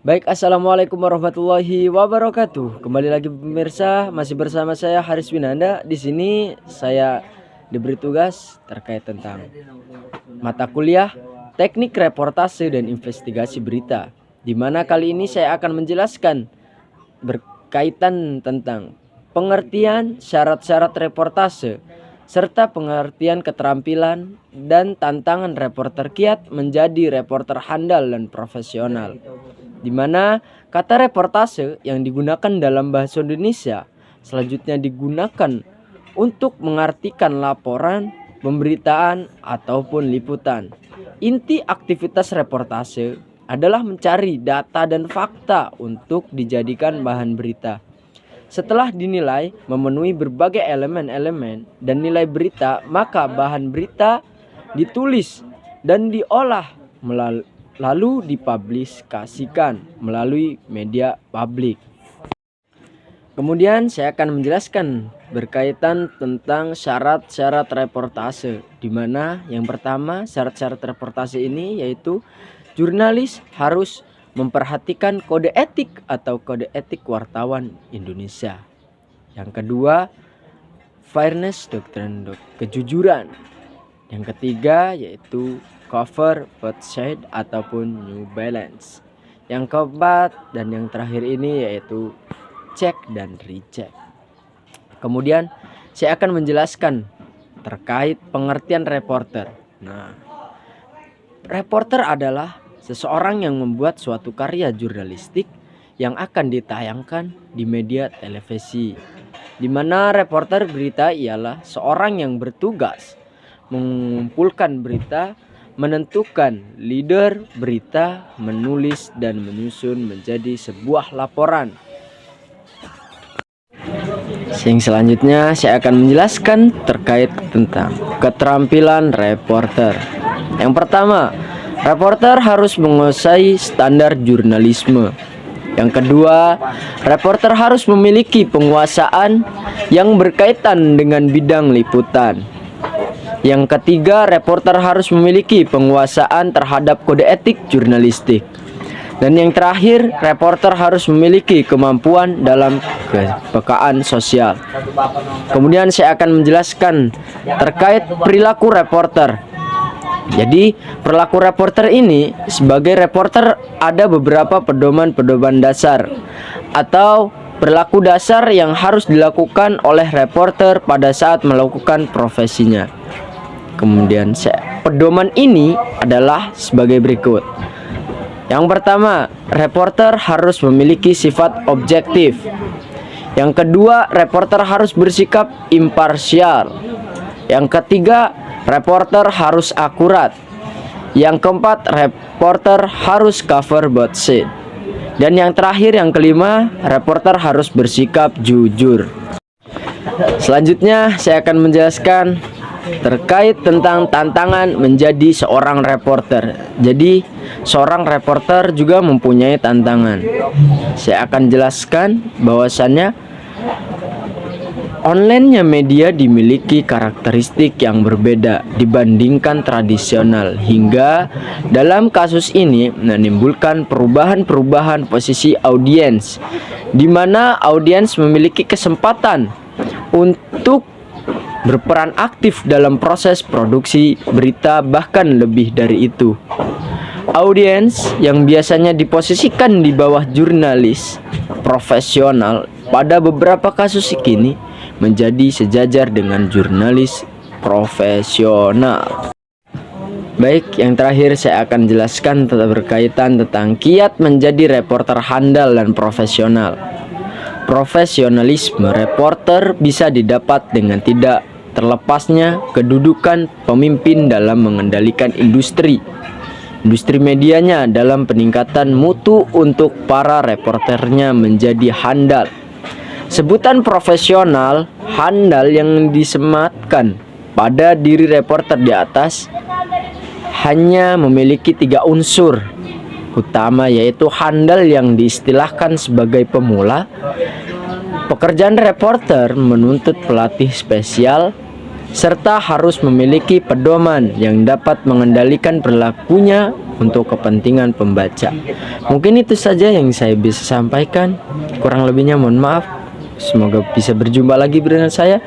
Baik, assalamualaikum warahmatullahi wabarakatuh. Kembali lagi pemirsa, masih bersama saya Haris Winanda. Di sini saya diberi tugas terkait tentang mata kuliah Teknik Reportase dan Investigasi Berita. Di mana kali ini saya akan menjelaskan berkaitan tentang pengertian syarat-syarat reportase serta pengertian keterampilan dan tantangan reporter kiat menjadi reporter handal dan profesional. Di mana kata reportase yang digunakan dalam bahasa Indonesia selanjutnya digunakan untuk mengartikan laporan, pemberitaan, ataupun liputan. Inti aktivitas reportase adalah mencari data dan fakta untuk dijadikan bahan berita. Setelah dinilai memenuhi berbagai elemen-elemen dan nilai berita, maka bahan berita ditulis dan diolah lalu dipublikasikan melalui media publik. Kemudian saya akan menjelaskan berkaitan tentang syarat-syarat reportase, di mana yang pertama syarat-syarat reportase ini yaitu jurnalis harus memperhatikan kode etik atau kode etik wartawan Indonesia. Yang kedua, fairness doktrin kejujuran. Yang ketiga yaitu cover both side ataupun New Balance. Yang keempat dan yang terakhir ini yaitu cek dan recheck. Kemudian saya akan menjelaskan terkait pengertian reporter. Nah, reporter adalah seseorang yang membuat suatu karya jurnalistik yang akan ditayangkan di media televisi. Di mana reporter berita ialah seorang yang bertugas mengumpulkan berita, menentukan leader berita, menulis dan menyusun menjadi sebuah laporan. Yang selanjutnya saya akan menjelaskan terkait tentang keterampilan reporter. Yang pertama, reporter harus menguasai standar jurnalisme. Yang kedua, reporter harus memiliki penguasaan yang berkaitan dengan bidang liputan. Yang ketiga, reporter harus memiliki penguasaan terhadap kode etik jurnalistik. Dan yang terakhir, reporter harus memiliki kemampuan dalam kepekaan sosial. Kemudian saya akan menjelaskan terkait perilaku reporter. Jadi, perilaku reporter ini sebagai reporter ada beberapa pedoman-pedoman dasar atau perilaku dasar yang harus dilakukan oleh reporter pada saat melakukan profesinya. Kemudian pedoman ini adalah sebagai berikut. Yang pertama, reporter harus memiliki sifat objektif. Yang kedua, reporter harus bersikap imparsial. Yang ketiga, reporter harus akurat. Yang keempat, reporter harus cover both side. Dan yang terakhir, yang kelima, reporter harus bersikap jujur. Selanjutnya saya akan menjelaskan terkait tentang tantangan menjadi seorang reporter. Jadi seorang reporter juga mempunyai tantangan. Saya akan jelaskan bahwasannya online-nya media dimiliki karakteristik yang berbeda dibandingkan tradisional, hingga dalam kasus ini menimbulkan perubahan-perubahan posisi audiens, di mana audiens memiliki kesempatan untuk berperan aktif dalam proses produksi berita, bahkan lebih dari itu. Audiens yang biasanya diposisikan di bawah jurnalis profesional pada beberapa kasus kini menjadi sejajar dengan jurnalis profesional. Baik, yang terakhir saya akan jelaskan berkaitan tentang kiat menjadi reporter handal dan profesional. Profesionalisme reporter bisa didapat dengan tidak terlepasnya kedudukan pemimpin dalam mengendalikan industri medianya dalam peningkatan mutu untuk para reporternya menjadi handal. Sebutan profesional handal yang disematkan pada diri reporter di atas hanya memiliki 3 unsur utama, yaitu handal yang diistilahkan sebagai pemula. Pekerjaan reporter menuntut pelatih spesial serta harus memiliki pedoman yang dapat mengendalikan perilakunya untuk kepentingan pembaca. Mungkin itu saja yang saya bisa sampaikan. Kurang lebihnya mohon maaf. Semoga bisa berjumpa lagi dengan saya.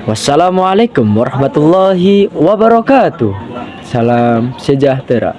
Wassalamualaikum warahmatullahi wabarakatuh. Salam sejahtera.